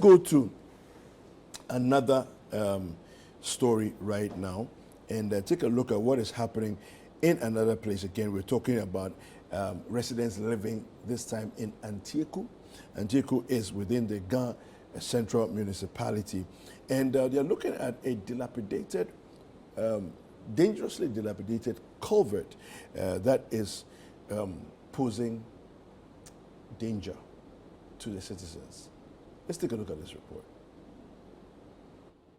go to another story right now and take a look at what is happening in another place. Again, we're talking about residents living this time in Antieku. Antieku is within the Ga Central Municipality, and they're looking at a dilapidated, dangerously dilapidated culvert that is posing danger to the citizens. Let's take a look at this report.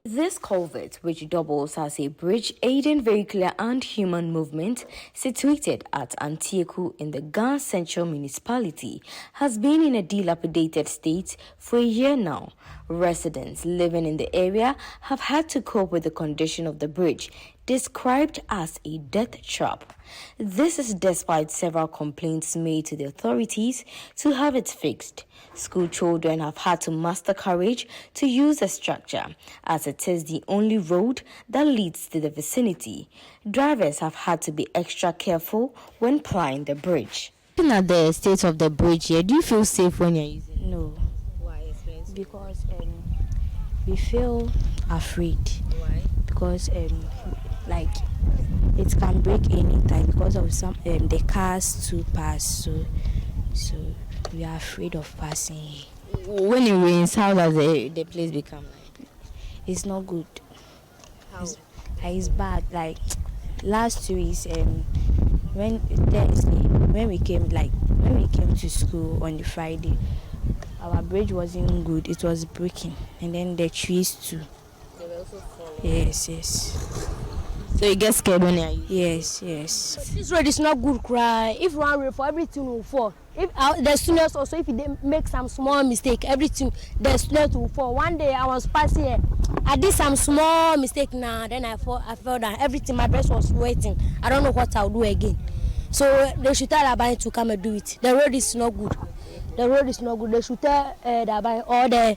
This culvert, which doubles as a bridge aiding vehicular and human movement, situated at Antieku in the Ga Central Municipality, has been in a dilapidated state for a year now. Residents living in the area have had to cope with the condition of the bridge, described as a death trap. This is despite several complaints made to the authorities to have it fixed. School children have had to muster courage to use the structure, as it is the only road that leads to the vicinity. Drivers have had to be extra careful when plying the bridge. Looking at the state of the bridge here, do you feel safe when you're using it? No. Why? Because we feel afraid. Why? Because like it can break anytime because of some the cars to pass, so we are afraid of passing. When it rains, how does the place become like? It's not good. How? It's bad. Like last 2 weeks, when Thursday, when we came to school on the Friday, our bridge wasn't good. It was breaking, and then the trees too. They were also falling. Yes. So you get scared when you're using Yes. This road is not good, cry. If one rain for everything will fall. If the students also, if they make some small mistake, everything the students will fall. One day I was passing here, I did some small mistake now. Then I fell down. Everything, my dress was wetting. I don't know what I'll do again. So they should tell Abani to come and do it. The road is not good. They should tell the Abani or the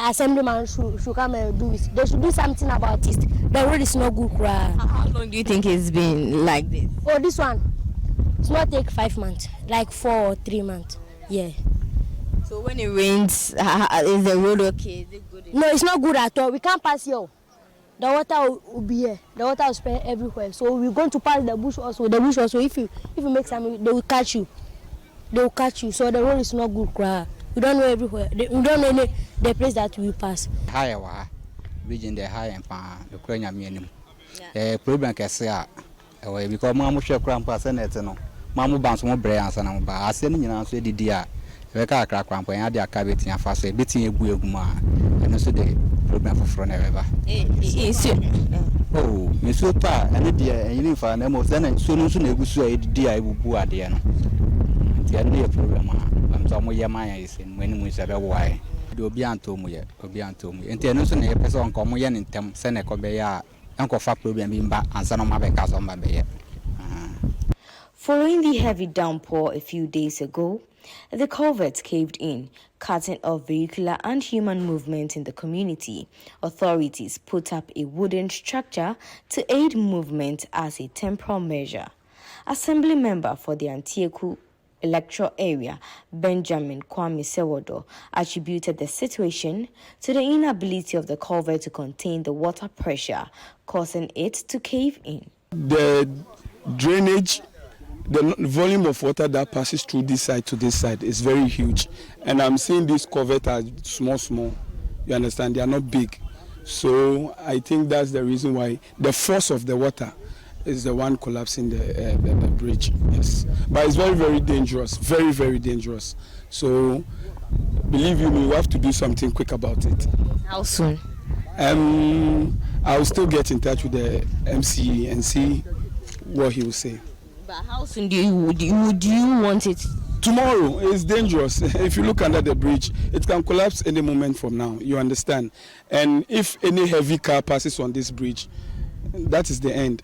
assemblyman should come and do it. They should do something about it. The road is not good, cry. How long do you think it's been like this? Oh, this one. It's not take 5 months, like 4 or 3 months. Yeah. So when it rains, is the road okay? Is it good? No, it's not good at all. We can't pass here. The water will be here. The water will spread everywhere. So we're going to pass the bush also. The bush also, if you make some, they will catch you. So the road is not good, cry. We don't know everywhere. We don't know the place that we pass. Higher region the high and the Ukrainian minimum. Problem can say because Mamma shall cramp us and it's no. Mamma bounce more brains and I'm by sending an answer the dear. The car crack cramp and add their cavity and fast a bit in a buoguma and also the problem for front ever. Oh, Miss Upa and the dear and you find them most then and soon a good say the dear will boo at the end. The only problem I'm some way Maya is in when we said why. Do be unto me, and the announcing a person common in Tem Seneca Bay. Uncle Fat problem in back and son of my backers on my bed. Following the heavy downpour a few days ago, the culvert caved in, cutting off vehicular and human movement in the community. Authorities put up a wooden structure to aid movement as a temporary measure. Assembly member for the Antieku electoral area, Benjamin Kwame Sewodo, attributed the situation to the inability of the culvert to contain the water pressure, causing it to cave in. The drainage, the volume of water that passes through this side to this side is very huge. And I'm seeing this culvert as small. You understand? They are not big. So I think that's the reason why the force of the water is the one collapsing the bridge. Yes, but it's very, very dangerous. Very, very dangerous. So believe you me, we have to do something quick about it. How soon? I'll still get in touch with the MCE and see what he will say. But how soon do you want it? Tomorrow. It's dangerous. If you look under the bridge, it can collapse any moment from now. You understand? And if any heavy car passes on this bridge, that is the end.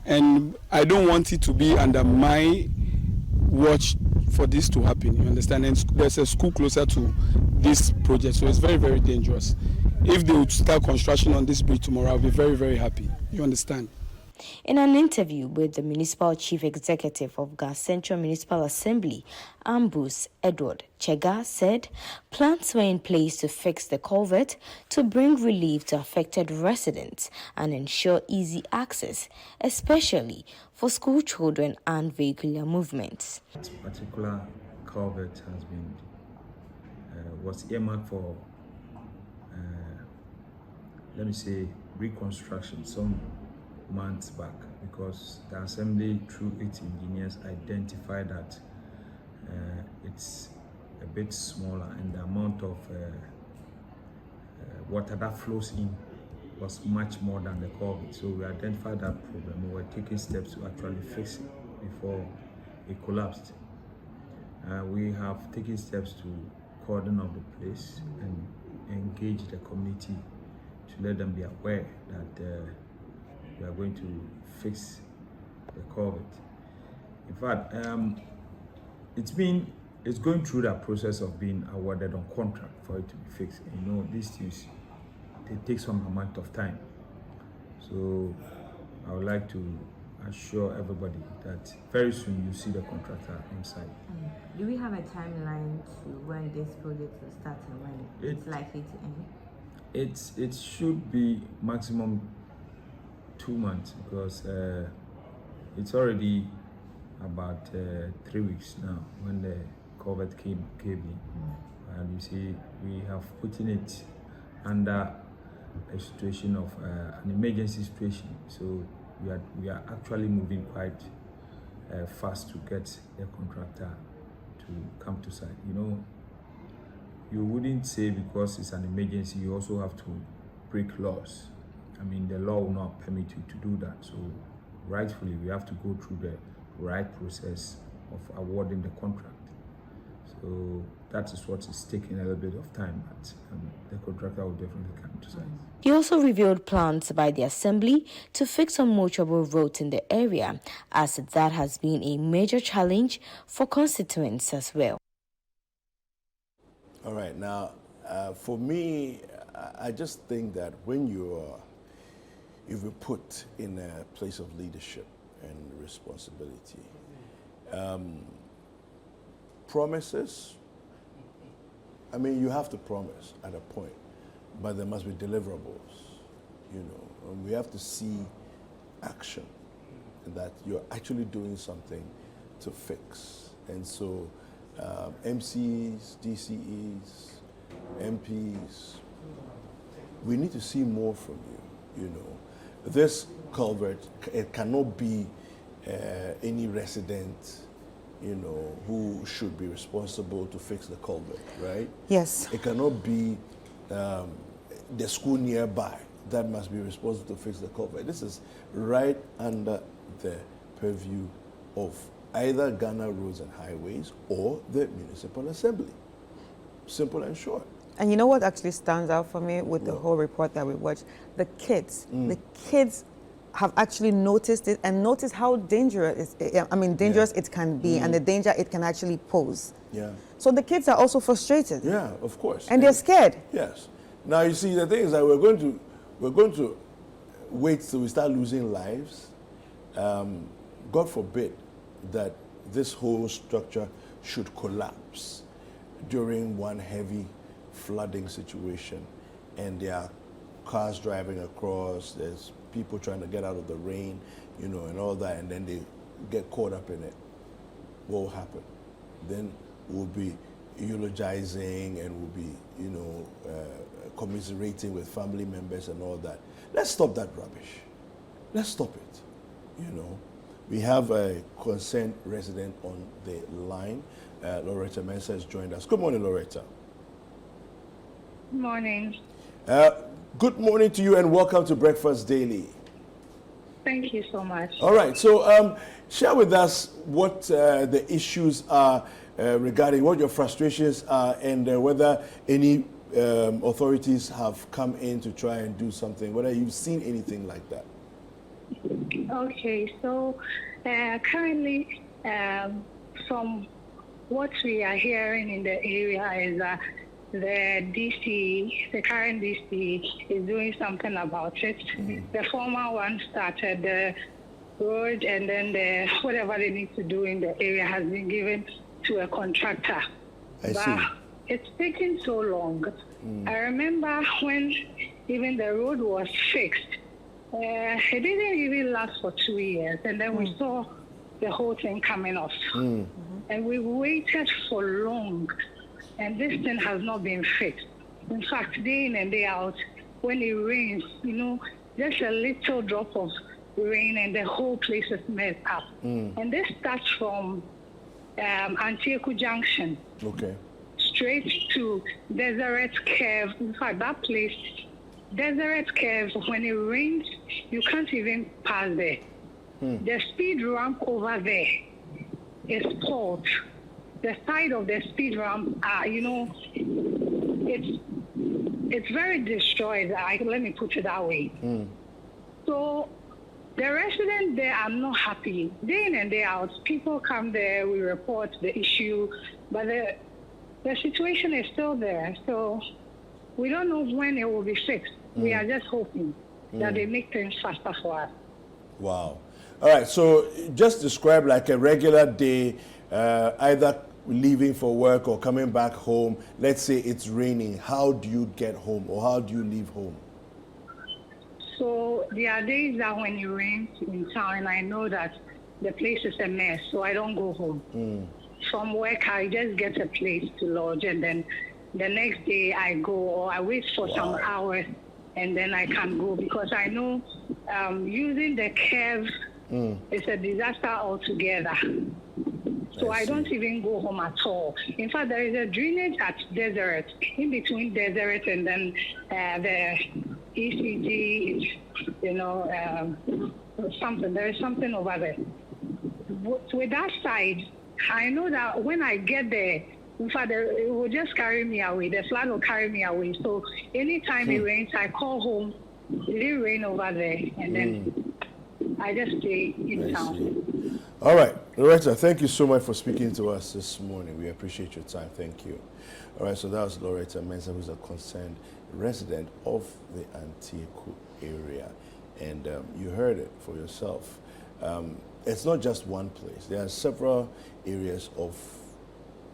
And I don't want it to be under my watch for this to happen, you understand? And there's a school closer to this project, so it's very, very dangerous. If they would start construction on this bridge tomorrow, I'll be very, very happy, you understand? In an interview with the Municipal Chief Executive of Ghana Central Municipal Assembly, Ambus Edward Chega said plans were in place to fix the culvert to bring relief to affected residents and ensure easy access, especially for school children and vehicular movements. This particular culvert has been was earmarked for let me say reconstruction some months back, because the assembly through its engineers identified that it's a bit smaller and the amount of water that flows in was much more than the culvert. So we identified that problem. We were taking steps to actually fix it before it collapsed. We have taken steps to cordon off the place and engage the community to let them be aware that we are going to fix the culvert. In fact, it's going through that process of being awarded on contract for it to be fixed. You know, these things, they take some amount of time. So I would like to assure everybody that very soon you see the contractor on site. Do we have a timeline to when this project will start and when it's likely to end? It should be maximum 2 months, because it's already about 3 weeks now when the culvert came in. And you see, we have put in it under a situation of an emergency situation. So we are actually moving quite fast to get the contractor to come to site. You know, you wouldn't say because it's an emergency you also have to break laws. I mean, the law will not permit you to do that. So rightfully, we have to go through the right process of awarding the contract. So that is what is taking a little bit of time, but the contractor will definitely come to site. He also revealed plans by the Assembly to fix unmotorable roads in the area, as that has been a major challenge for constituents as well. All right, now, for me, I just think that when if you're put in a place of leadership and responsibility, promises, I mean, you have to promise at a point, but there must be deliverables, you know, and we have to see action, that you're actually doing something to fix. And so MCs, DCEs, MPs, we need to see more from you, you know. This culvert, it cannot be any resident, you know, who should be responsible to fix the culvert, right? Yes. It cannot be the school nearby that must be responsible to fix the culvert. This is right under the purview of either Ghana Roads and Highways or the Municipal Assembly. Simple and short. And you know what actually stands out for me with the whole report that we watched? The kids. The kids have actually noticed it and noticed how dangerous it can be and the danger it can actually pose. Yeah. So the kids are also frustrated. Yeah, of course. And they're scared. Yes. Now you see, the thing is that we're going to wait till we start losing lives. God forbid that this whole structure should collapse during one heavy flooding situation, and there are cars driving across, there's people trying to get out of the rain, you know, and all that, and then they get caught up in it. What will happen? Then we'll be eulogizing and we'll be, you know, commiserating with family members and all that. Let's stop that rubbish. Let's stop it, you know. We have a concerned resident on the line. Loretta Mensah has joined us. Good morning, Loretta. Good morning. Good morning to you and welcome to Breakfast Daily. Thank you so much. All right, so share with us what the issues are regarding what your frustrations are and whether any authorities have come in to try and do something, whether you've seen anything like that. Okay, so currently from what we are hearing in the area is that the DC, the current DC, is doing something about it. The former one started the road, and then whatever they need to do in the area has been given to a contractor. But it's taking so long. I remember when even the road was fixed, it didn't even last for 2 years, and then we saw the whole thing coming off. And we waited for long, and this thing has not been fixed. In fact, day in and day out, when it rains, just a little drop of rain and the whole place is messed up. And this starts from Antieku Junction. Straight to Deseret Cave. In fact, that place, Deseret Cave, when it rains, you can't even pass there. The speed ramp over there is fault. The side of the speed ramp, it's very destroyed. Let me put it that way. So the residents there are not happy. Day in and day out, people come there, we report the issue, but the situation is still there. So we don't know when it will be fixed. We are just hoping that they make things faster for us. Wow. All right, so just describe like a regular day, either leaving for work or coming back home. Let's say it's raining. How do you get home, or how do you leave home? So there are days that when it rains in town, I know that the place is a mess, so I don't go home. From work, I just get a place to lodge, and then the next day I go, or I wait for some hours, and then I can go, because I know using the curve is a disaster altogether. So I don't even go home at all. In fact, there is a drainage at Deseret, in between Deseret and then the ECG, something. There is something over there. With that side, I know that when I get there, in fact, it will just carry me away. The flood will carry me away. So anytime it rains, I call home. It didn't rain over there, and then I just stay in town. All right, Loretta, thank you so much for speaking to us this morning. We appreciate your time. Thank you. All right, so that was Loretta Mensah, who's a concerned resident of the Antieku area. And you heard it for yourself. It's not just one place. There are several areas of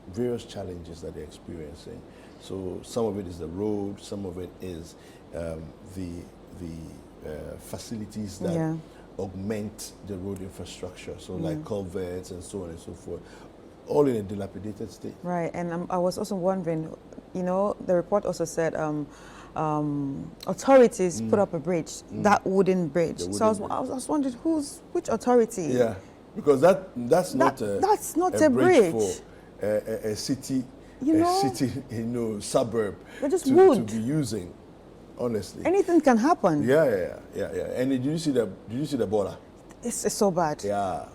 various challenges that they're experiencing. So some of it is the road, some of it is the facilities that augment the road infrastructure, so like culverts and so on and so forth, all in a dilapidated state. Right, and I was also wondering, the report also said authorities put up a bridge, that wooden bridge. So I was wondering, which authority? Yeah, because that's not a bridge for a city, suburb to be using. Honestly, anything can happen. Yeah. And did you see the border? It's so bad. Yeah.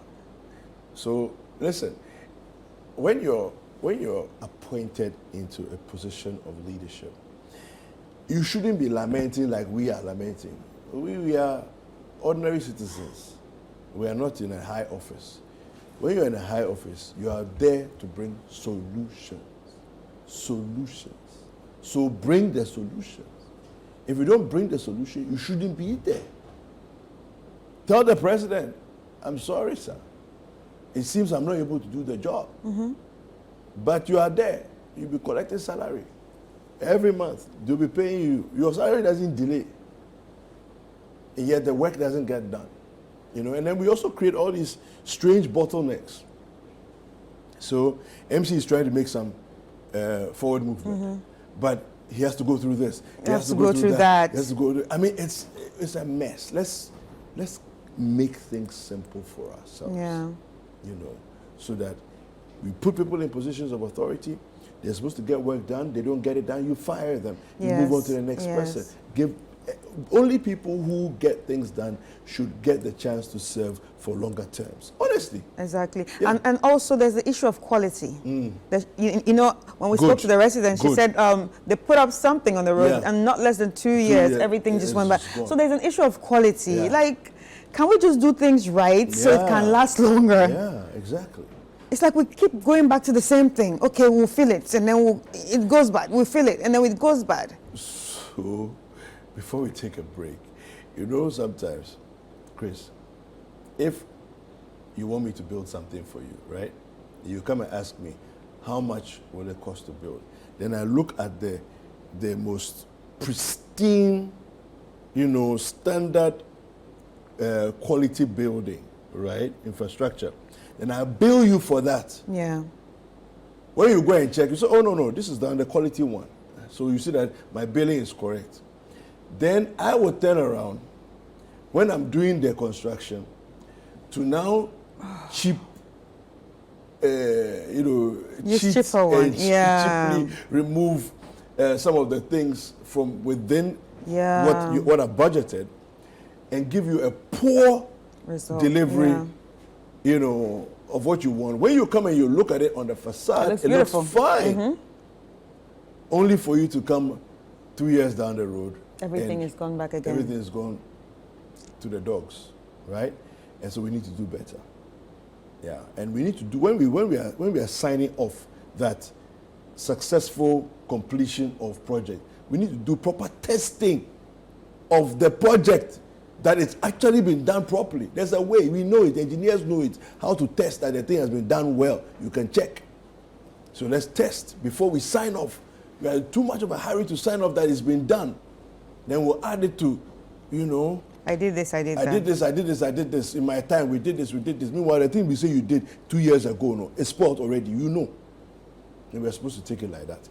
So listen, when you're appointed into a position of leadership, you shouldn't be lamenting like we are lamenting. We are ordinary citizens. We are not in a high office. When you're in a high office, you are there to bring solutions. So bring the solutions. If you don't bring the solution, you shouldn't be there. Tell the president, I'm sorry, sir. It seems I'm not able to do the job. But you are there. You'll be collecting salary. Every month, they'll be paying you. Your salary doesn't delay. And yet the work doesn't get done. And then we also create all these strange bottlenecks. So MC is trying to make some forward movement. But he has to go through this. He has to go through that. He has to go through, it's a mess. Let's make things simple for ourselves. Yeah. So that we put people in positions of authority. They're supposed to get work done. They don't get it done. You fire them. You move on to the next person. Only people who get things done should get the chance to serve for longer terms. Honestly. Exactly. Yeah. And also there's the issue of quality. When we spoke to the residents, she said they put up something on the road and not less than 2 years, everything just went back. So there's an issue of quality. Like, can we just do things right so it can last longer? Yeah, exactly. It's like we keep going back to the same thing. Okay, we'll feel it, and then it goes bad. We'll feel it, and then it goes bad. So, before we take a break, you know, sometimes, Chris, if you want me to build something for you, right? You come and ask me, how much will it cost to build? Then I look at the most pristine, you know, standard quality building, right? Infrastructure. And I bill you for that. Yeah. When you go and check, you say, oh, no, this is the quality one. So you see that my billing is correct. Then I will turn around when I'm doing the construction to now cheaply remove some of the things from within what I budgeted and give you a poor delivery, you know, of what you want. When you come and you look at it on the facade, it looks fine. Mm-hmm. Only for you to come 2 years down the road. Everything is gone back again. Everything is gone to the dogs, right? And so we need to do better. Yeah, and we need to do when we are signing off that successful completion of project, we need to do proper testing of the project that it's actually been done properly. There's a way, we know it, engineers know it, how to test that the thing has been done well. You can check. So let's test before we sign off. We are in too much of a hurry to sign off that it's been done. Then we'll add it to, you know, I did this, I did that. I did this. In my time, we did this. Meanwhile, the thing we say you did 2 years ago, no, it's spoiled already, you know. And we're supposed to take it like that.